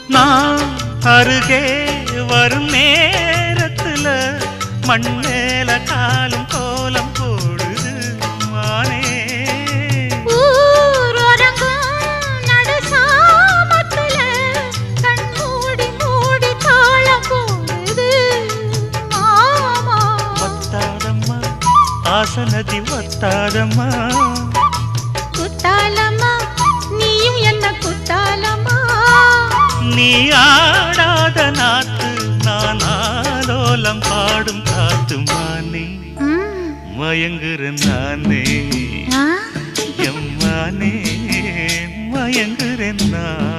நான் அருகே வரும் நேரத்துல மண்ணேல காலும் கோலம் போடுது மானே. ஆசனதி ஒத்தாதம்மா குத்தாலம்மா நீயும் என்ன குத்தாலம்மா. நீ ஆடாத நாத்து நான் ஆலோலம் பாடும் காத்து மானே. மயங்குறேன் நானே எம்மானே மயங்குறேன் நான்.